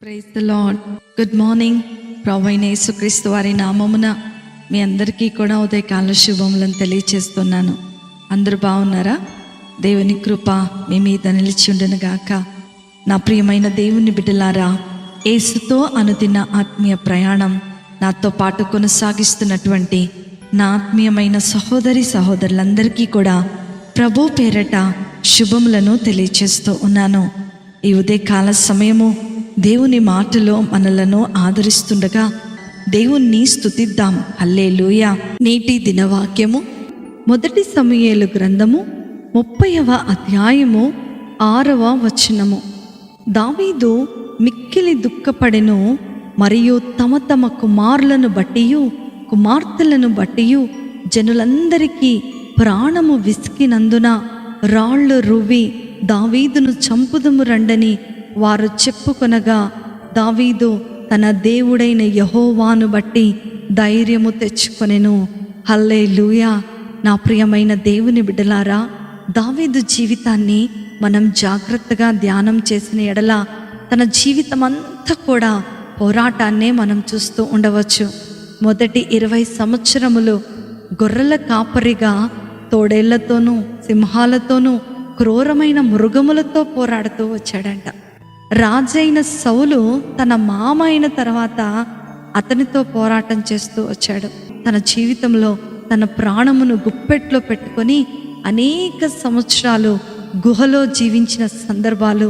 Praise the Lord. Good morning. ప్రభువైన యేసుక్రీస్తు వారి నామమున మీ అందరికీ కూడా ఉదయకాల శుభములను తెలియచేస్తున్నాను. అందరూ బాగున్నారా? దేవుని కృప మీ మీద నిలిచి ఉండును గాక. నా ప్రియమైన దేవుని బిడ్డలారా, యేసుతో అనుదిన ఆత్మీయ ప్రయాణం నాతో పాటు కొనసాగిస్తున్నటువంటి నా ఆత్మీయమైన సహోదరి సహోదరులందరికీ కూడా ప్రభు పేరట శుభములను తెలియచేస్తూ ఉన్నాను. ఈ ఉదయకాల సమయము దేవుని మాటలో మనలను ఆదరిస్తుండగా దేవుణ్ణి స్తుతిద్దాం. హల్లెలూయా. నేటి దినవాక్యము మొదటి సమూయేలు గ్రంథము 30వ అధ్యాయము 6వ వచనము. దావీదు మిక్కిలి దుఃఖపడెను, మరియు తమ తమ కుమారులను బట్టియు కుమార్తెలను బట్టియు జనులందరికీ ప్రాణము విసికినందున రాళ్ళు రువ్వి దావీదును చంపుదుము రండని వారు చెప్పుకొనగా, దావీదు తన దేవుడైన యెహోవాను బట్టి ధైర్యము తెచ్చుకొనెను. హల్లెలూయా. నా ప్రియమైన దేవుని బిడ్డలారా, దావీదు జీవితాన్ని మనం జాగ్రత్తగా ధ్యానం చేసిన ఎడల తన జీవితం అంతా కూడా పోరాటాన్నే మనం చూస్తూ ఉండవచ్చు. మొదటి 20 సంవత్సరములు గొర్రెల కాపరిగా తోడేళ్లతోనూ సింహాలతోనూ క్రూరమైన మృగములతో పోరాడుతూ వచ్చాడంట. రాజైన సౌలు తన మామ అయిన తర్వాత అతనితో పోరాటం చేస్తూ వచ్చాడు. తన జీవితంలో తన ప్రాణమును గుప్పెట్లో పెట్టుకొని అనేక సంవత్సరాలు గుహలో జీవించిన సందర్భాలు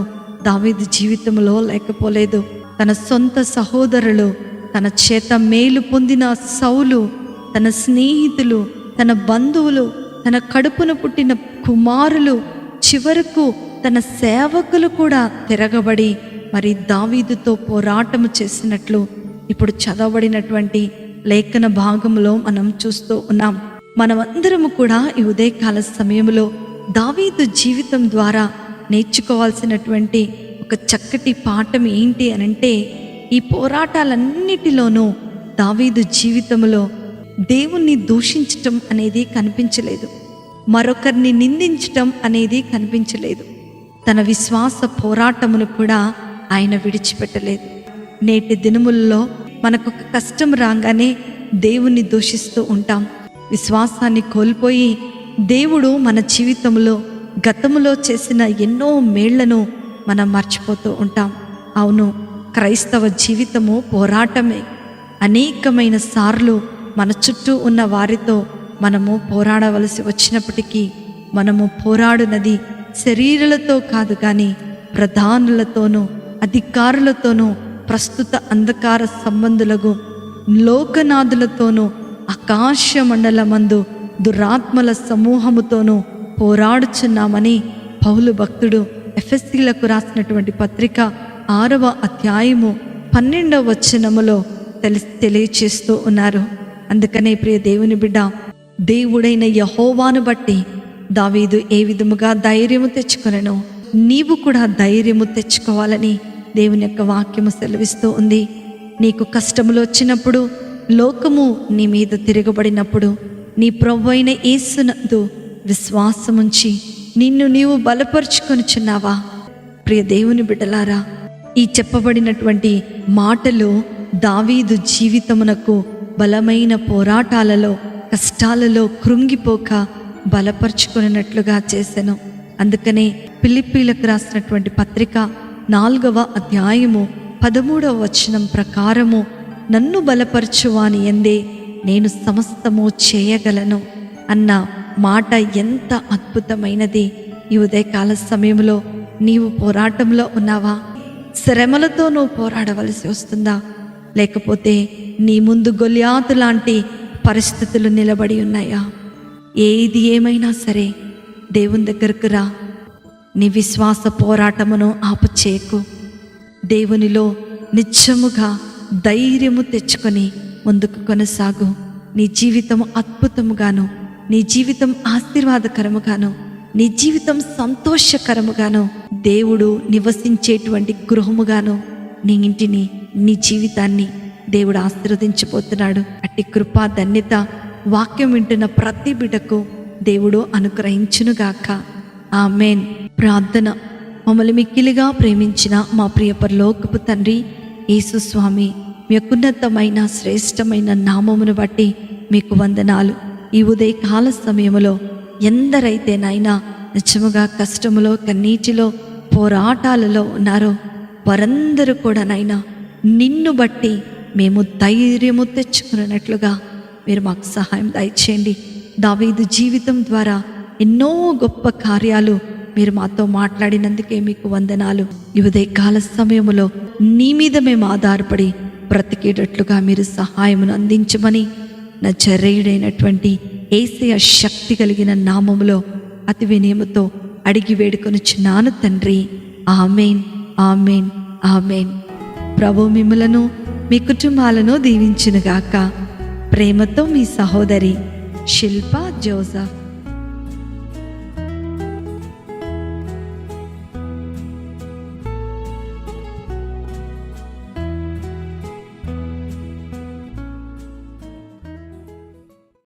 దావీదు జీవితంలో లేకపోలేదు. తన సొంత సహోదరులు, తన చేత మేలు పొందిన సౌలు, తన స్నేహితులు, తన బంధువులు, తన కడుపున పుట్టిన కుమారులు, చివరకు తన సేవకులు కూడా తిరగబడి మరి దావీదుతో పోరాటము చేసినట్లు ఇప్పుడు చదవబడినటువంటి లేఖన భాగంలో మనం చూస్తూ ఉన్నాం. మనమందరము కూడా ఈ ఉదయకాల సమయంలో దావీదు జీవితం ద్వారా నేర్చుకోవాల్సినటువంటి ఒక చక్కటి పాఠం ఏంటి అనంటే, ఈ పోరాటాలన్నిటిలోనూ దావీదు జీవితంలో దేవుణ్ణి దూషించటం అనేది కనిపించలేదు, మరొకరిని నిందించటం అనేది కనిపించలేదు. తన విశ్వాస పోరాటమును కూడా ఆయన విడిచిపెట్టలేదు. నేటి దినములలో మనకొక కష్టం రాగానే దేవుణ్ణి దూషిస్తూ ఉంటాం. విశ్వాసాన్ని కోల్పోయి దేవుడు మన జీవితంలో గతములో చేసిన ఎన్నో మేళ్లను మనం మర్చిపోతూ ఉంటాం. అవును, క్రైస్తవ జీవితము పోరాటమే. అనేకమైన సార్లు మన చుట్టూ ఉన్న వారితో మనము పోరాడవలసి వచ్చినప్పటికీ మనము పోరాడునది శరీరాలతో కాదు, కానీ ప్రధానులతోనూ అధికారులతోనూ ప్రస్తుత అంధకార సంబంధులకు లోకనాథులతోనూ ఆకాశ మండలమందు దురాత్మల సమూహముతోనూ పోరాడుచున్నామని పౌలు భక్తుడు ఎఫెసీలకు రాసినటువంటి పత్రిక 6వ అధ్యాయము 12వ వచనములో తెలియచేస్తూ ఉన్నారు. అందుకనే ప్రియ దేవుని బిడ్డ, దేవుడైన యెహోవాను బట్టి దావీదు ఏ విధముగా ధైర్యము తెచ్చుకొనెనో నీవు కూడా ధైర్యము తెచ్చుకోవాలని దేవుని యొక్క వాక్యము సెలవిస్తూ ఉంది. నీకు కష్టములు వచ్చినప్పుడు, లోకము నీ మీద తిరగబడినప్పుడు, నీ ప్రభువైన యేసునందు విశ్వాసముంచి నిన్ను నీవు బలపరుచుకొనుచున్నావా? ప్రియ దేవుని బిడ్డలారా, ఈ చెప్పబడినటువంటి మాటలు దావీదు జీవితమునకు బలమైన పోరాటాలలో, కష్టాలలో కృంగిపోక బలపరుచుకున్నట్లుగా చేశాను. అందుకనే ఫిలిప్పీలకు రాసినటువంటి పత్రిక 4వ అధ్యాయము 13వ వచనం ప్రకారము, నన్ను బలపరచువాని యందే నేను సమస్తము చేయగలను అన్న మాట ఎంత అద్భుతమైనది. ఈ ఉదయకాల సమయంలో నీవు పోరాటంలో ఉన్నావా? శ్రమలతో నువ్వు పోరాడవలసి వస్తుందా? లేకపోతే నీ ముందు గొల్యాతు లాంటి పరిస్థితులు నిలబడి ఉన్నాయా? ఏది ఏమైనా సరే దేవుని దగ్గరకు రా. నీ విశ్వాస పోరాటమును ఆపుచేయకు. దేవునిలో నిత్యముగా ధైర్యము తెచ్చుకొని ముందుకు కొనసాగు. నీ జీవితం అద్భుతముగాను, నీ జీవితం ఆశీర్వాదకరముగాను, నీ జీవితం సంతోషకరముగాను, దేవుడు నివసించేటువంటి గృహముగాను నీ ఇంటిని, నీ జీవితాన్ని దేవుడు ఆశీర్వదించబోతున్నాడు. అట్టి కృపా ధన్యత వాక్యం వింటున్న ప్రతి బిడ్డకు దేవుడు అనుగ్రహించునుగాక. ఆమేన్. ప్రార్థన. మమ్మల్ని మిక్కిలిగా ప్రేమించిన మా ప్రియ పరలోకపు తండ్రి, యేసు స్వామి, మీ యొక్క ఉన్నతమైన శ్రేష్టమైన నామమును బట్టి మీకు వందనాలు. ఈ ఉదయకాల సమయంలో ఎందరైతే నాయనా నిజముగా కష్టములో, కన్నీటిలో, పోరాటాలలో ఉన్నారో వారందరూ కూడా నాయనా నిన్ను బట్టి మేము ధైర్యము తెచ్చుకున్నట్లుగా మీరు మాకు సహాయం దయచేయండి. దావీదు జీవితం ద్వారా ఎన్నో గొప్ప కార్యాలు మీరు మాతో మాట్లాడినందుకే మీకు వందనాలు. ఈ ఉదయకాల సమయంలో నీ మీద మేము ఆధారపడి బ్రతికేటట్లుగా మీరు సహాయమును అందించమని నజరేయుడైనటువంటి యేసయ్య శక్తి కలిగిన నామములో అతి వినయముతో అడిగి వేడుకొనుచున్నాను తండ్రి. ఆమేన్, ఆమేన్, ఆమేన్. ప్రభు మిమ్ములను మీ కుటుంబాలను దీవించునుగాక. ప్రేమతో మీ సహోదరి శిల్ప జోసఫ్.